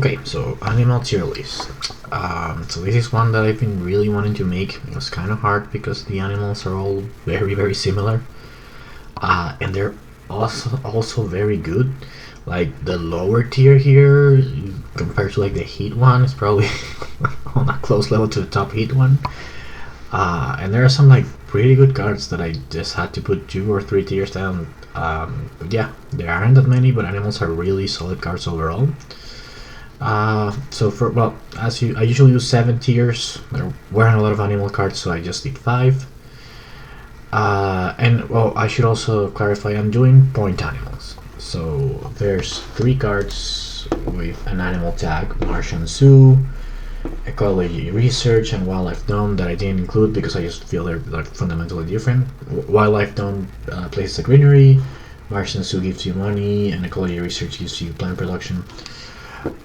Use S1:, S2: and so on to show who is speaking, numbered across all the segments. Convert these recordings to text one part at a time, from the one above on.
S1: Okay, so animal tier list. So this is one that I've been really wanting to make. It was kind of hard because the animals are all very similar, and they're also very good. Like the lower tier here, compared to like the heat one, is probably on a close level to the top heat one. And there are some like pretty good cards that I just had to put 2 or 3 tiers down. But yeah, there aren't that many, but animals are really solid cards overall. So for, well, I usually use 7 tiers. There weren't a lot of animal cards, so I just did 5. And well, I should also clarify, I'm doing point animals. So there's 3 cards with an animal tag: Martian Zoo, Ecology Research, and Wildlife Dome, that I didn't include because I just feel they're like fundamentally different. Wildlife Dome places the greenery, Martian Zoo gives you money, and Ecology Research gives you plant production.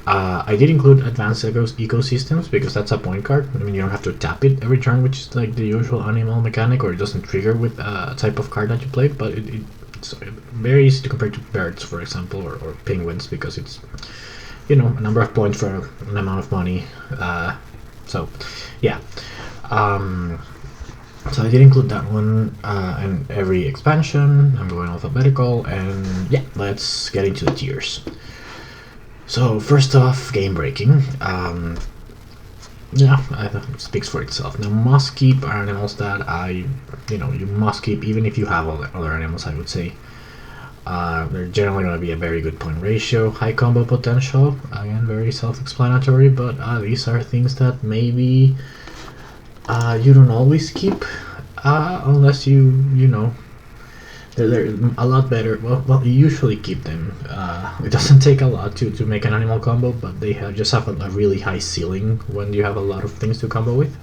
S1: I did include Advanced Ecosystems because that's a point card. I mean, you don't have to tap it every turn, which is like the usual animal mechanic, or it doesn't trigger with a type of card that you play, but it's very easy to compare to birds, for example, or penguins, because it's, you know, a number of points for an amount of money. So yeah, so I did include that one, and every expansion. I'm going alphabetical, and yeah, let's get into the tiers. So first off, game breaking. Yeah, it speaks for itself. Now, must keep are animals that you must keep even if you have other animals, I would say. They're generally going to be a very good point ratio, high combo potential, again very self-explanatory, but these are things that maybe you don't always keep, unless you know, they're a lot better. Well, you usually keep them. It doesn't take a lot to make an animal combo, but they just have a really high ceiling when you have a lot of things to combo with.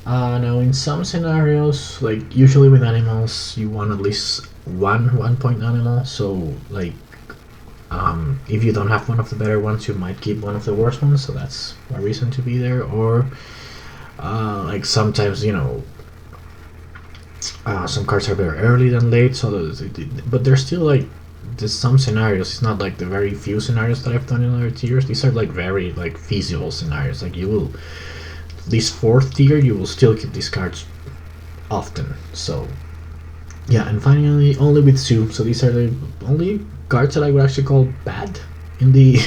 S1: Now, in some scenarios, like usually with animals, you want at least one point animal. So like, if you don't have one of the better ones, you might keep one of the worst ones. So that's a reason to be there. Or like sometimes, you know, some cards are better early than late. So but there's still like, there's some scenarios. It's not like the very few scenarios that I've done in other tiers. These are like very like feasible scenarios. Like you will, this 4th tier, you will still keep these cards often. So yeah, and finally, only with Zoo. So these are the only cards that I would actually call bad in the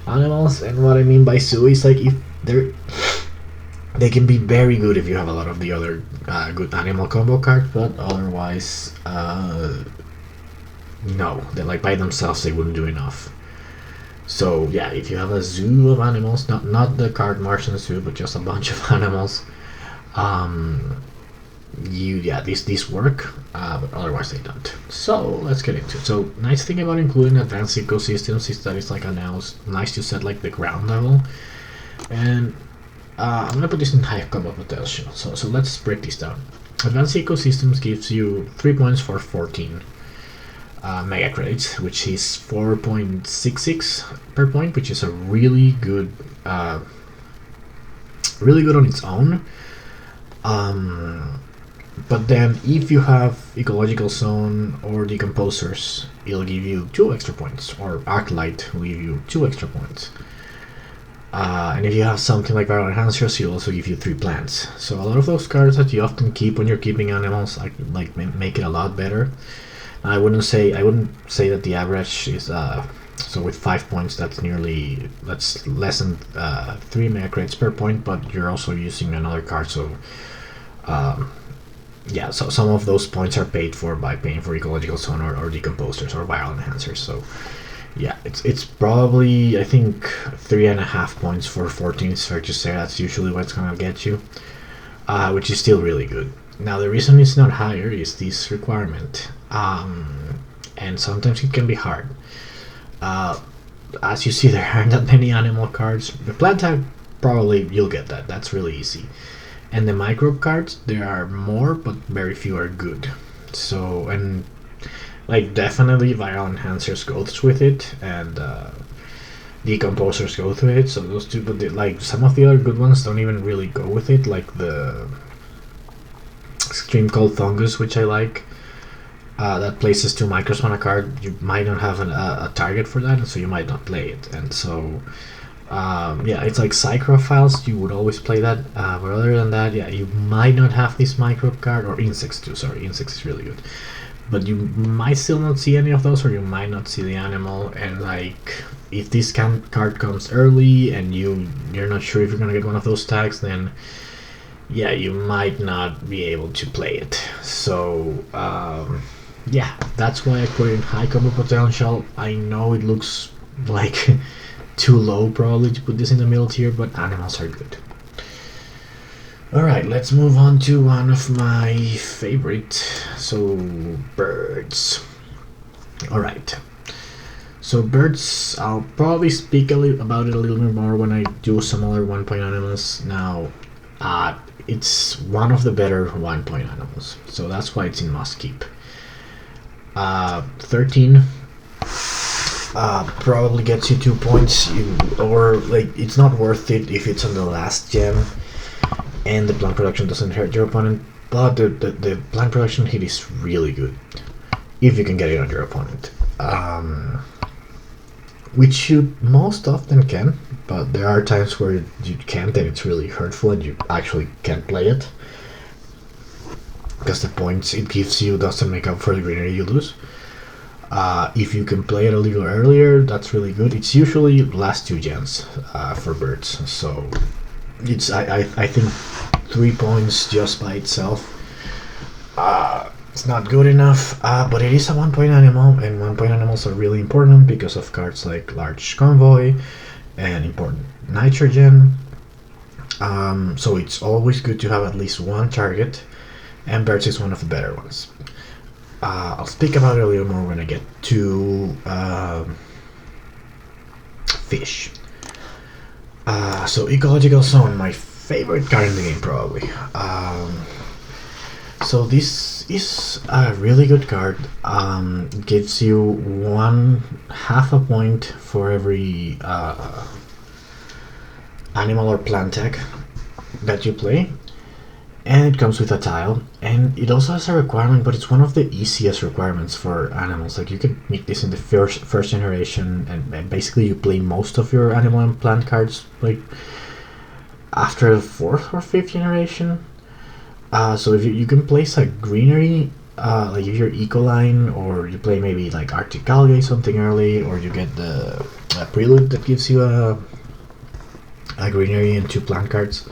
S1: animals. And what I mean by Zoo is like, if they can be very good if you have a lot of the other good animal combo cards, but otherwise, no, they're like by themselves they wouldn't do enough. So yeah, if you have a zoo of animals, not the card Martian Zoo, but just a bunch of animals, these work, but otherwise they don't. So let's get into it. So nice thing about including advanced ecosystems is that it's like nice to set like the ground level, and I'm gonna put this in high combo potential. So let's break this down. Advanced ecosystems gives you 3 points for 14 mega credits, which is 4.66 per point, which is a really good on its own. But then if you have Ecological Zone or Decomposers, it'll give you 2 extra points, or Arclight will give you 2 extra points. And if you have something like Viral Enhancers, it'll also give you 3 plants. So a lot of those cards that you often keep when you're keeping animals like make it a lot better. I wouldn't say that the average is so with 5 points that's less than 3 mega credits per point, but you're also using another card, so yeah, so some of those points are paid for by paying for Ecological Zone or Decomposers or Viral Enhancers. So yeah, it's probably, I think, 3.5 points for 14 is fair to say. That's usually what's gonna get you, which is still really good. Now the reason it's not higher is this requirement, and sometimes it can be hard. As you see, there aren't that many animal cards. The plant type, probably you'll get that. That's really easy. And the microbe cards, there are more, but very few are good. So, and like definitely Viral Enhancers goes with it, and Decomposers go through it. So those two, but like some of the other good ones don't even really go with it, like the Extreme Cold Fungus, which I like. that places 2 micros on a card, you might not have a target for that, and so you might not play it. And so, yeah, it's like Psychrophiles, you would always play that, but other than that, yeah, you might not have this micro card, or Insects too, sorry, Insects is really good. But you might still not see any of those, or you might not see the animal, and like, if this card comes early, and you're not sure if you're gonna get one of those tags, then yeah, you might not be able to play it. So, yeah, that's why I put in high combo potential. I know it looks like too low probably to put this in the middle tier, but animals are good. Alright, let's move on to one of my favorite, so birds. Alright, so birds, I'll probably speak about it a little bit more when I do some other 1-point animals. Now, it's one of the better 1-point animals, so that's why it's in must keep. 13 probably gets you 2 points, or like, it's not worth it if it's on the last gem and the plant production doesn't hurt your opponent, but the plant production hit is really good if you can get it on your opponent, which you most often can, but there are times where you can't and it's really hurtful and you actually can't play it because the points it gives you doesn't make up for the greenery you lose. If you can play it a little earlier, that's really good. It's usually last 2 gens for birds, so it's I think 3 points just by itself, it's not good enough, but it is a 1-point animal, and 1-point animals are really important because of cards like Large Convoy and Important Nitrogen. So it's always good to have at least one target, and birds is one of the better ones. I'll speak about it a little more when I get to fish. So Ecological Zone, my favorite card in the game probably. So this is a really good card. It gives you 1/2 a point for every animal or plant tag that you play, and it comes with a tile, and it also has a requirement, but it's one of the easiest requirements for animals. Like, you can make this in the first generation, and basically you play most of your animal and plant cards like after the 4th or 5th generation. So if you can place a greenery, like if you're Ecoline, or you play maybe like Arctic Algae something early, or you get the Prelude that gives you a greenery and 2 plant cards.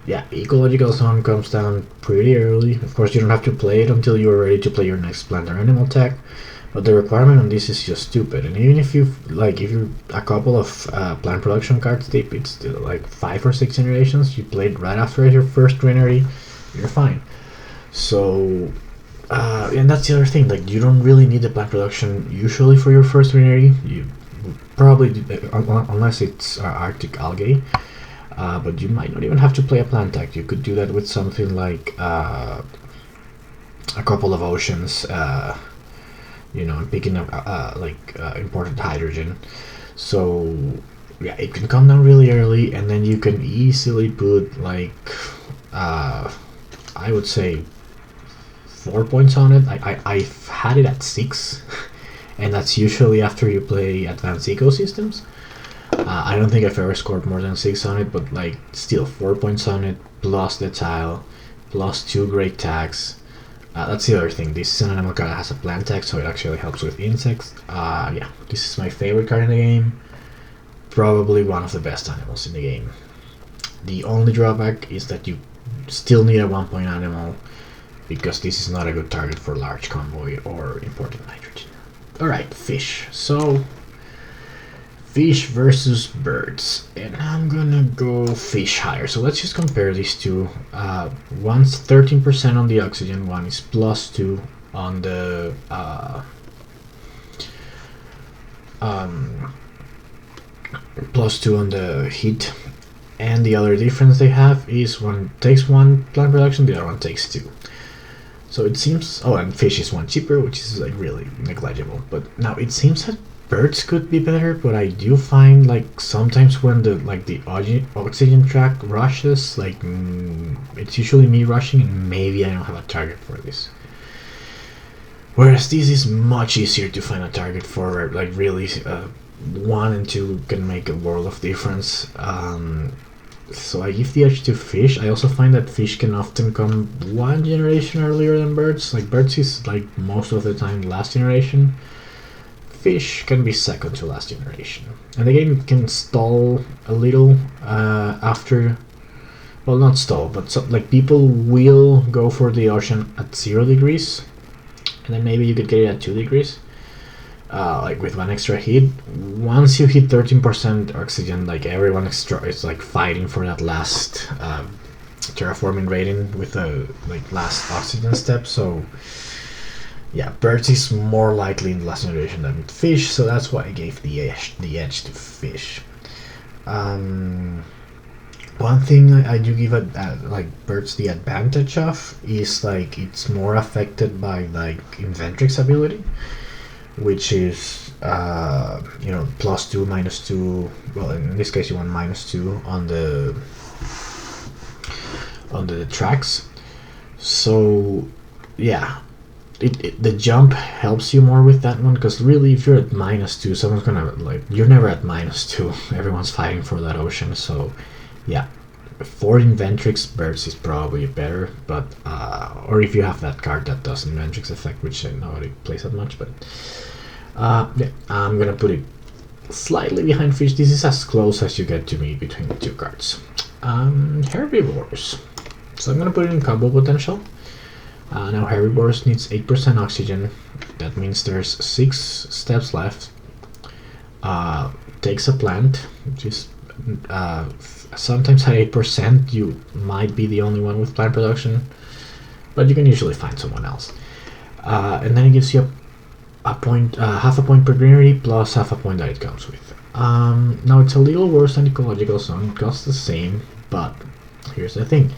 S1: Yeah, Ecological Zone comes down pretty early. Of course, you don't have to play it until you're ready to play your next plant or animal tag, but the requirement on this is just stupid. And even if you're a couple of plant production cards deep, it's still like 5 or 6 generations, you played right after your first greenery, you're fine. So, and that's the other thing, like, you don't really need the plant production usually for your first greenery. You probably, unless it's Arctic Algae. But you might not even have to play a plant tag. You could do that with something like a couple of oceans, you know, and picking up imported hydrogen. So yeah, it can come down really early, and then you can easily put like I would say 4 points on it. I've had it at 6, and that's usually after you play Advanced Ecosystems. I don't think I've ever scored more than 6 on it, but like still 4 points on it, plus the tile, plus 2 great tags. That's the other thing. This is an animal card that has a plant tag, so it actually helps with insects. Yeah, this is my favorite card in the game. Probably one of the best animals in the game. The only drawback is that you still need a 1-point animal, because this is not a good target for Large Convoy or Imported Nitrogen. Alright, fish. So, fish versus birds, and I'm gonna go fish higher. So let's just compare these two. One's 13% on the oxygen, one is +2 on the +2 on the heat, and the other difference they have is one takes 1 plant production, the other one takes 2. So it seems, oh, and fish is 1 cheaper, which is like really negligible. But now it seems that birds could be better, but I do find like sometimes when the oxygen track rushes, like it's usually me rushing, and maybe I don't have a target for this. Whereas this is much easier to find a target for, like really 1 and 2 can make a world of difference. So I give the edge to fish. I also find that fish can often come 1 generation earlier than birds. Like birds is like most of the time last generation. Fish can be second to last generation. And the game can stall a little after, well, not stall, but so, like people will go for the ocean at 0 degrees, and then maybe you could get it at 2 degrees. Like with 1 extra hit. Once you hit 13% oxygen, like everyone is like fighting for that last terraforming rating with the like last oxygen step. So yeah, birds is more likely in the last generation than with fish, so that's why I gave the edge to fish. One thing I do give like birds the advantage of is like it's more affected by like Inventrix ability, which is +2, -2. Well, in this case you want -2 on the tracks. So yeah, the jump helps you more with that one, because really if you're at -2, someone's gonna like, you're never at -2. Everyone's fighting for that ocean. So yeah, for Inventrix, birds is probably better, but or if you have that card that does Inventrix effect, which nobody plays that much, but yeah, I'm gonna put it slightly behind fish. This is as close as you get to me between the 2 cards. Herbivores. So I'm gonna put it in combo potential. Now Herbivores needs 8% oxygen. That means there's 6 steps left. Takes a plant, which is sometimes at 8% you might be the only one with plant production, but you can usually find someone else. And then it gives you a point, half a point per greenery plus half a point that it comes with. Now it's a little worse than Ecological Zone. It costs the same, but here's the thing.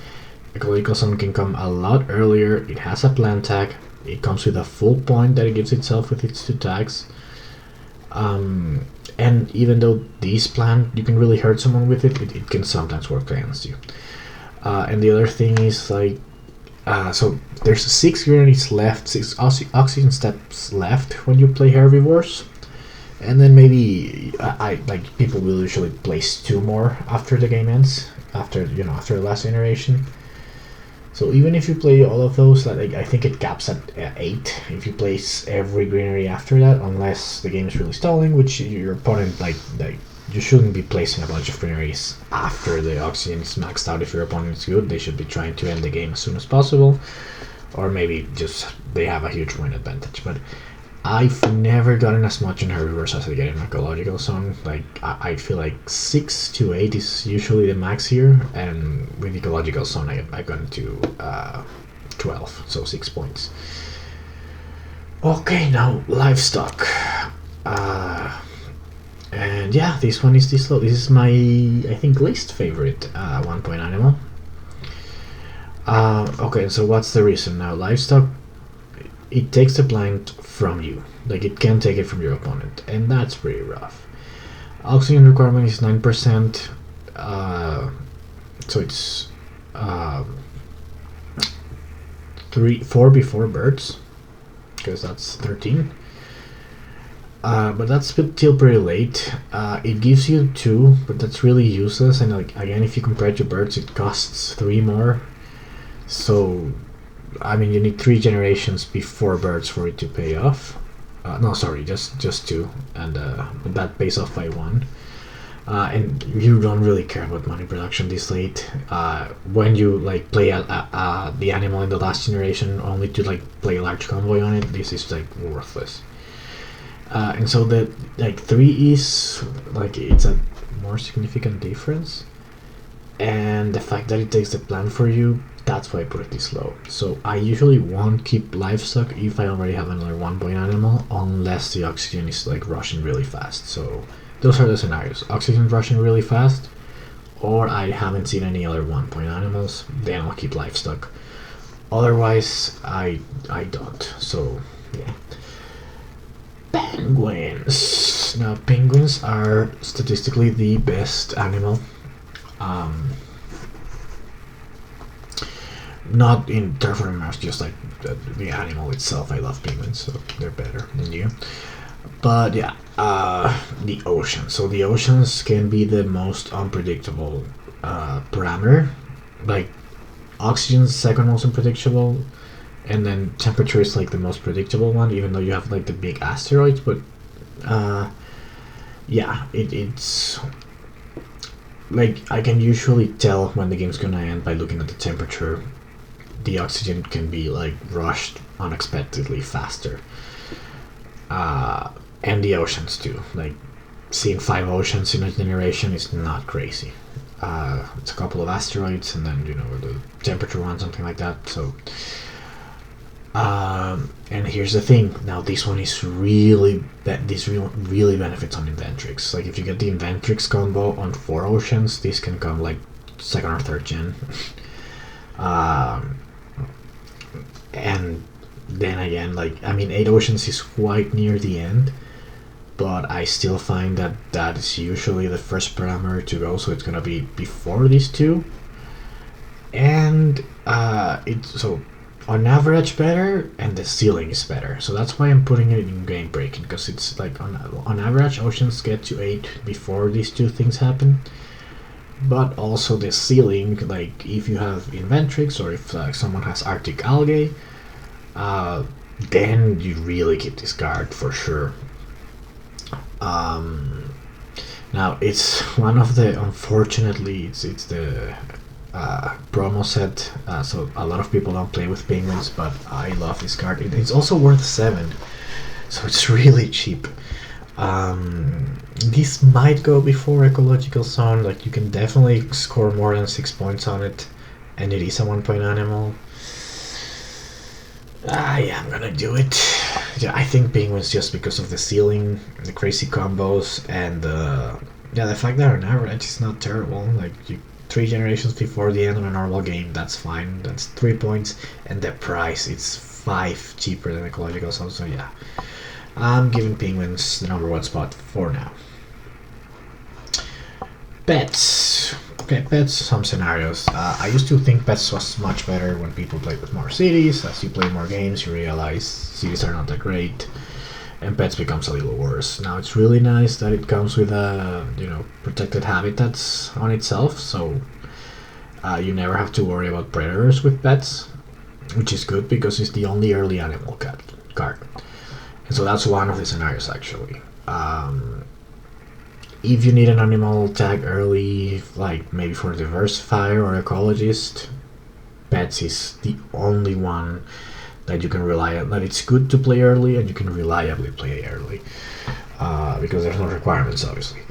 S1: Ecological Zone can come a lot earlier. It has a plant tag. It comes with a full point that it gives itself with its 2 tags. And even though this plant, you can really hurt someone with it, it can sometimes work against you. And the other thing is like, so there's 6 greeneries left, 6 oxygen steps left when you play Herbivores. And then maybe like people will usually place 2 more after the game ends, after the last generation. So even if you play all of those, like I think it caps at 8 if you place every greenery after that, unless the game is really stalling, which your opponent like you shouldn't be placing a bunch of greeneries after the oxygen is maxed out. If your opponent is good, they should be trying to end the game as soon as possible, or maybe just they have a huge win advantage. But I've never gotten as much in Herbivores as I get in Ecological Zone. Like I feel like 6 to 8 is usually the max here, and with Ecological Zone I've gotten to 12, so 6 points. Okay, now Livestock. And yeah, this one is this low. This is my, I think, least favorite 1-point animal. Okay, so what's the reason now? Livestock, it takes the plant from you. Like it can take it from your opponent, and that's pretty rough. Oxygen requirement is 9%, so it's 4 before birds, because that's 13. But that's still pretty late. It gives you 2, but that's really useless. And like again, if you compare it to birds, it costs 3 more. So I mean, you need 3 generations before birds for it to pay off. No, sorry, just 2, and that pays off by 1. And you don't really care about money production this late. When you like play the animal in the last generation only to like play a large convoy on it, this is like worthless. And so the like 3 is like it's a more significant difference, and the fact that it takes the plant for you, that's why I put it this low. So I usually won't keep Livestock if I already have another 1-point animal, unless the oxygen is like rushing really fast. So those are the scenarios: oxygen rushing really fast, or I haven't seen any other 1-point animals, then I'll keep Livestock. Otherwise I don't. So yeah. Penguins. Now penguins are statistically the Not in terraformers, just like the animal itself. I love penguins, so they're better than you. But yeah, the ocean. So the oceans can be the most unpredictable parameter. Like oxygen's second most unpredictable, and then temperature is like the most predictable one. Even though you have like the big asteroids, but yeah, it's like I can usually tell when the game's gonna end by looking at the temperature. The oxygen can be like rushed unexpectedly faster. And the oceans too. Like seeing 5 oceans in a generation is not crazy. It's a couple of asteroids and then the temperature one, something like that. So, and here's the thing. Now this one is really really benefits on Inventrix. Like if you get the Inventrix combo on 4 oceans, this can come like 2nd or 3rd gen. And then again, like I mean, 8 oceans is quite near the end, but I still find that is usually the first parameter to go, so it's gonna be before these two, and it's so on average better, and the ceiling is better. So that's why I'm putting it in game breaking, because it's like on average oceans get to 8 before these two things happen. But also the ceiling, like if you have Inventrix or if someone has Arctic algae, then you really keep this card for sure. Now it's one of the, unfortunately, it's the promo set, so a lot of people don't play with penguins, but I love this card. It's also worth 7, so it's really cheap. This might go before Ecological Zone. Like you can definitely score more than 6 points on it, and it is a 1-point animal. Yeah, I'm gonna do it. Yeah, I think penguins, just because of the ceiling, the crazy combos, and the fact that on average it's not terrible. Like 3 generations before the end of a normal game, that's fine. That's 3 points, and the price, it's 5 cheaper than Ecological Zone. So yeah, I'm giving penguins the number 1 spot for now. Pets. Okay, pets, some scenarios. I used to think pets was much better when people played with more cities. As you play more games, you realize cities are not that great, and pets becomes a little worse. Now it's really nice that it comes with protected habitats on itself, so you never have to worry about predators with pets, which is good because it's the only early animal card. And so that's one of the scenarios actually. If you need an animal tag early, like maybe for diversifier or ecologist, pets is the only one that you can rely on. That it's good to play early and you can reliably play early, because there's no requirements obviously.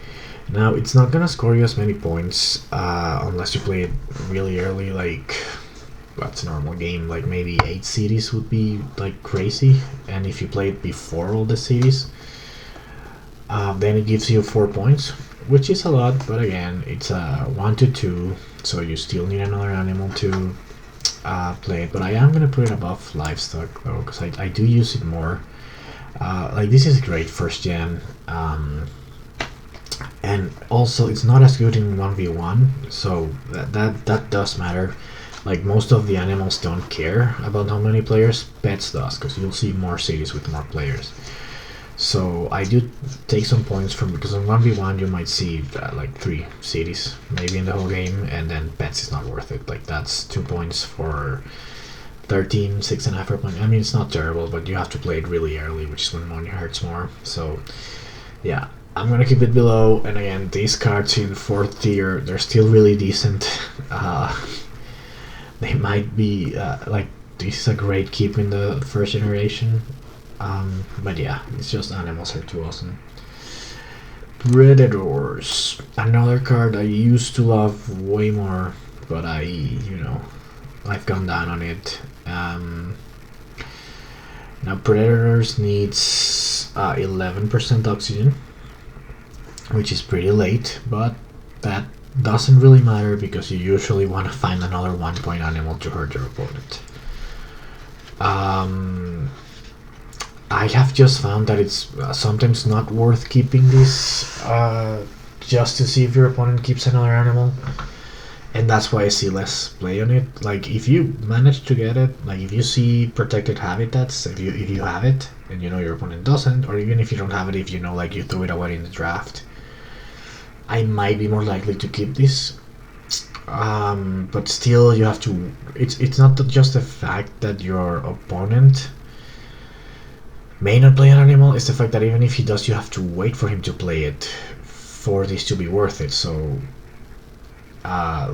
S1: Now it's not gonna score you as many points unless you play it really early. Like what's a normal game? Like maybe 8 cities would be like crazy, and if you play it before all the cities, then it gives you 4 points, which is a lot, but again, it's a 1 to 2, so you still need another animal to play it. But I am going to put it above Livestock though, because I do use it more. Like this is great first gen, and also it's not as good in 1v1, so that does matter. Like most of the animals don't care about how many players, pets does, because you'll see more cities with more players. So I do take some points from, because on 1v1 you might see like 3 cities maybe in the whole game, and then pets is not worth it. Like that's 2 points for 13, 6.5 per point. I mean, it's not terrible, but you have to play it really early, which is when money hurts more. So yeah, I'm gonna keep it below. And again, these cards in 4th tier, they're still really decent. They might be like, this is a great keep in the 1st generation. But yeah, it's just animals are too awesome. Predators, another card I used to love way more, but I've gone down on it. Now Predators needs 11% oxygen, which is pretty late, but that doesn't really matter because you usually want to find another 1-point animal to hurt your opponent. I have just found that it's sometimes not worth keeping this just to see if your opponent keeps another animal, and that's why I see less play on it. Like if you manage to get it, like if you see protected habitats, if you have it and you know your opponent doesn't, or even if you don't have it, if you know like you threw it away in the draft, I might be more likely to keep this. But still, you have to. It's not just the fact that your opponent may not play an animal. It's the fact that even if he does, you have to wait for him to play it for this to be worth it. So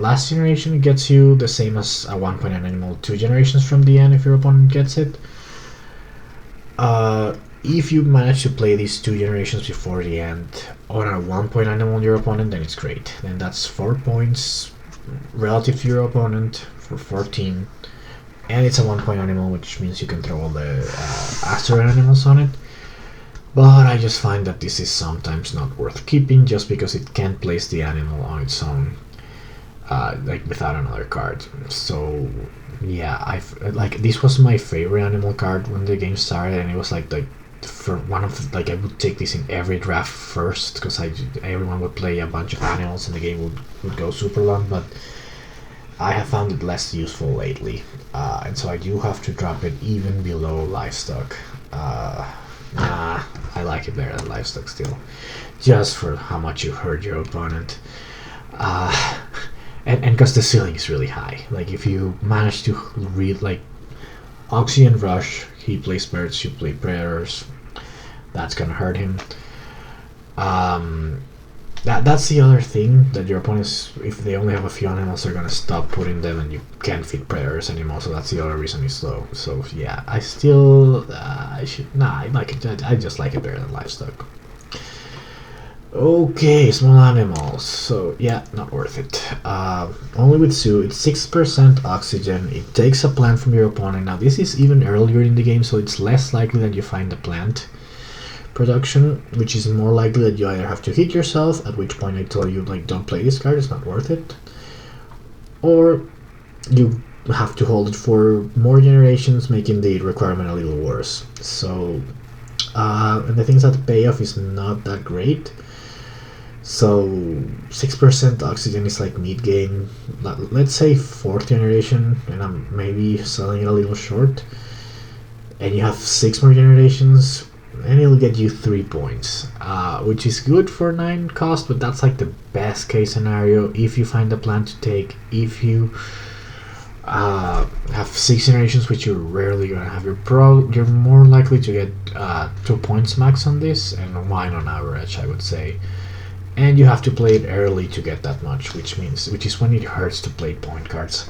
S1: last generation gets you the same as a 1-point animal 2 generations from the end if your opponent gets it. If you manage to play these 2 generations before the end on a 1-point animal your opponent, then it's great. Then that's 4 points relative to your opponent for 14, and it's a 1-point animal, which means you can throw all the asteroid animals on it. But I just find that this is sometimes not worth keeping just because it can't place the animal on its own, like without another card. So yeah, like this was my favorite animal card when the game started, and it was like for one of like I would take this in every draft first because everyone would play a bunch of animals and the game would go super long. But I have found it less useful lately, and so I do have to drop it even below Livestock. Nah, I like it better than Livestock still, just for how much you hurt your opponent, and because the ceiling is really high. Like if you manage to read like Oxygen Rush, he plays birds, you play predators, that's gonna hurt him. That's the other thing, that your opponents, if they only have a few animals, they're gonna stop putting them and you can't feed predators anymore, so that's the other reason he's slow. So yeah, I still I like it. I just like it better than Livestock. Okay, small animals. So yeah, not worth it. Only with Zoo, it's 6% oxygen. It takes a plant from your opponent. Now this is even earlier in the game, so it's less likely that you find the plant production, which is more likely that you either have to hit yourself, at which point I tell you like don't play this card, it's not worth it, or you have to hold it for more generations, making the requirement a little worse. So and the thing is that the payoff is not that great. So 6% oxygen is like mid game, let's say 4th generation, and I'm maybe selling it a little short, and you have 6 more generations, and it'll get you 3 points, which is good for 9 cost, but that's like the best case scenario if you find a plan to take. If you have 6 generations, which you're rarely gonna have, you're more likely to get 2 points max on this, and 1 on average, I would say. And you have to play it early to get that much, which is when it hurts to play point cards.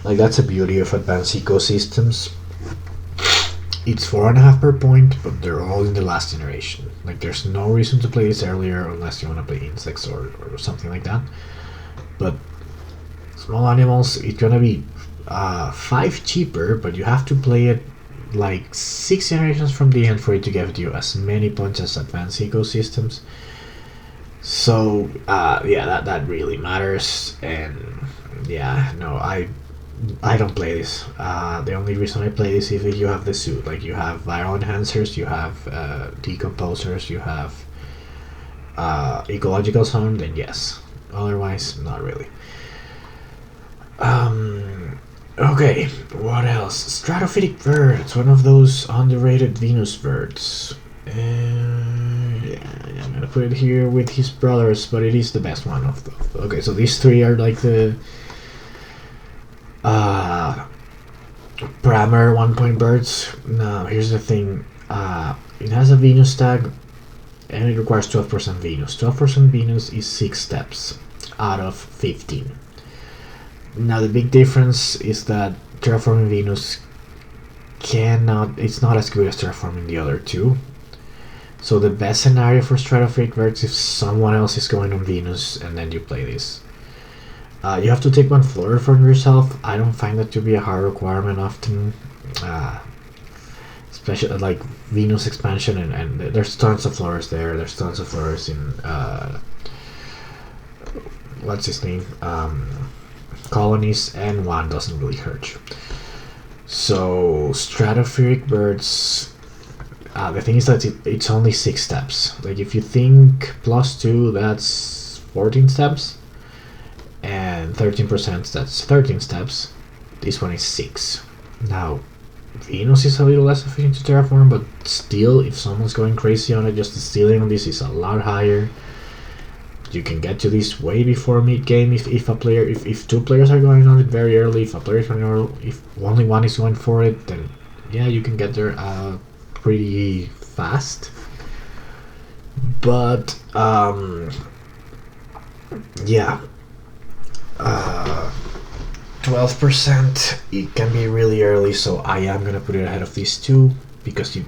S1: Like that's the beauty of advanced ecosystems. It's 4.5 per point, but they're all in the last generation. Like there's no reason to play this earlier unless you want to play insects or something like that. But small animals, it's gonna be 5 cheaper, but you have to play it like 6 generations from the end for it to give you as many points as advanced ecosystems. So yeah, that really matters. And yeah, no, I don't play this. The only reason I play this is if you have the suit, like you have viral enhancers, you have decomposers, you have ecological zone, then yes. Otherwise, not really. Okay, what else? Stratopheric Birds, one of those underrated Venus birds. Yeah, I'm gonna put it here with his brothers, but it is the best one of the. Okay, so these 3 are like the parameter 1-point birds. Now here's the thing, it has a Venus tag and it requires 12% Venus. 12% Venus is 6 steps out of 15. Now the big difference is that terraforming Venus it's not as good as terraforming the other 2. So the best scenario for Stratopheric Birds is if someone else is going on Venus and then you play this. You have to take 1 flora from yourself. I don't find that to be a hard requirement often, especially like Venus expansion, and there's tons of floras there. There's tons of floras in what's his name, colonies, and 1 doesn't really hurt you. So Stratopheric Birds, the thing is that it's only 6 steps. Like if you think +2, that's 14 steps, and 13%, that's 13 steps. This one is 6. Now, Venus is a little less efficient to terraform, but still, if someone's going crazy on it, just the ceiling on this is a lot higher. You can get to this way before mid-game if two players are going on it very early. If only one is going for it, then yeah, you can get there pretty fast. But yeah, 12%, it can be really early, so I am gonna put it ahead of these two, because you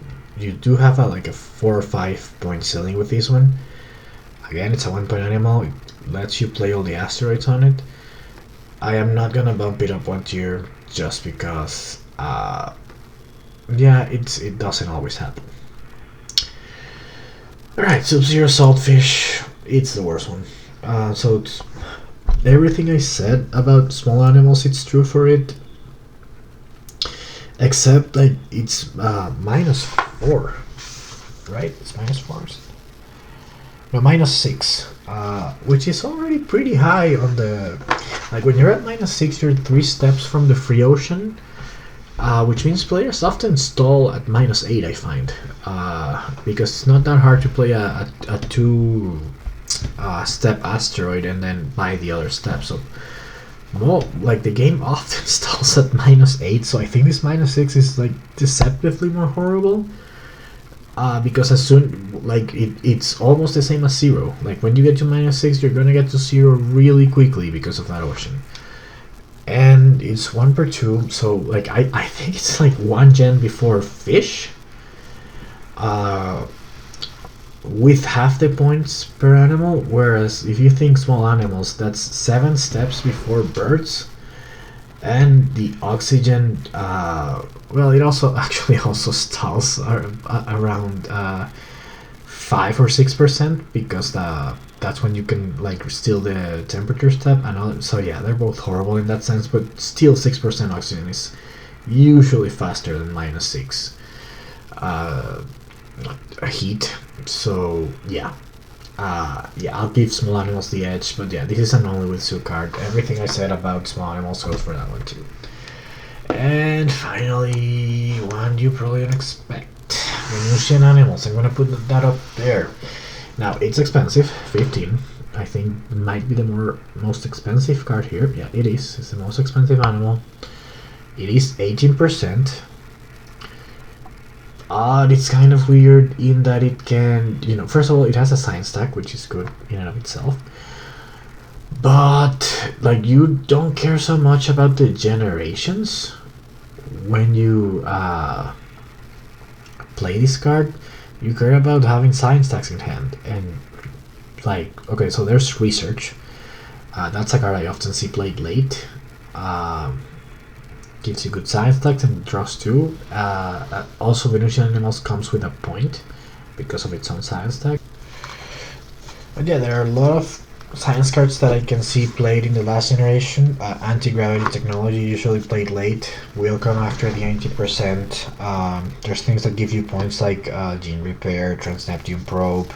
S1: do have a 4 or 5 point ceiling with this one. Again, it's a 1 point animal, it lets you play all the asteroids on it. I am not gonna bump it up 1 tier just because yeah, it doesn't always happen. Alright, Sub-Zero Saltfish, it's the worst one. So everything I said about small animals, it's true for it, except it's -4, right? It's -4, no, -6, which is already pretty high on the, when you're at -6, you're 3 steps from the free ocean, which means players often stall at -8, I find, because it's not that hard to play a 2 step asteroid and then buy the other step. So the game often stalls at -8, so I think this -6 is deceptively more horrible, because as soon it's almost the same as 0. When you get to -6, you're gonna get to 0 really quickly because of that ocean, and it's 1 per 2, so I think it's 1 gen before fish, with half the points per animal, whereas if you think small animals, that's 7 steps before birds. And the oxygen, well, it also stalls around 5 or 6%, because that's when you can steal the temperature step and all. So yeah, they're both horrible in that sense, but still 6% oxygen is usually faster than -6 heat. So yeah, I'll give small animals the edge, but yeah, this is an only with Zoo card. Everything I said about small animals goes for that one too. And finally, one you probably don't expect, Venusian Animals. I'm gonna put that up there. Now it's expensive, 15. I think might be the most expensive card here. Yeah, it is. It's the most expensive animal. It is 18%. It's kind of weird in that it can, first of all, it has a science stack, which is good in and of itself. But, you don't care so much about the generations when you play this card. You care about having science stacks in hand. And, okay, so there's research. That's a card I often see played late. Gives you good science stacks and draws 2. Also, Venusian Animals comes with a point because of its own science stack. But yeah, there are a lot of science cards that I can see played in the last generation. Anti-gravity technology usually played late, will come after the 80%. There's things that give you points like Gene Repair, Trans-Neptune Probe.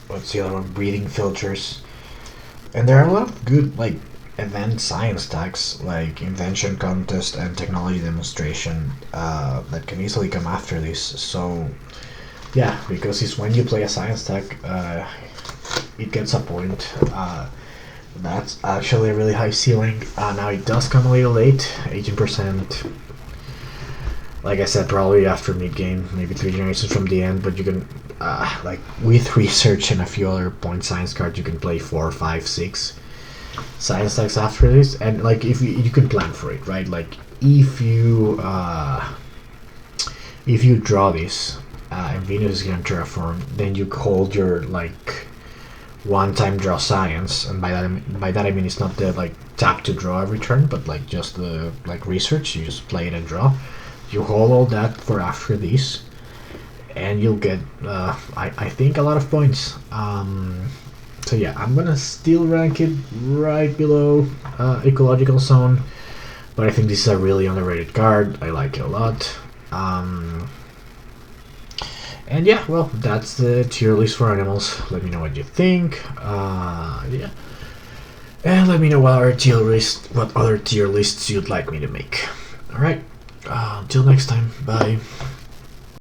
S1: What's the other one? Breathing Filters. And there are a lot of good event science stacks like Invention Contest and Technology Demonstration that can easily come after this. So yeah, because it's when you play a science stack, it gets a point. That's actually a really high ceiling. Now it does come a little late, 18%. Like I said, probably after mid-game, maybe 3 generations from the end, but you can, with research and a few other point science cards, you can play 4, 5, 6 science stacks after this, and if you can plan for it, right? If you draw this and Venus is gonna terraform, then you hold your one-time draw science, and by that I mean it's not the tap to draw every turn, but just the research. You just play it and draw. You hold all that for after this, and you'll get I think a lot of points. So yeah, I'm gonna still rank it right below Ecological Zone, but I think this is a really underrated card. I like it a lot. And yeah, well, that's the tier list for animals. Let me know what you think. Yeah. and let me know what other tier lists you'd like me to make. All right, until next time, bye.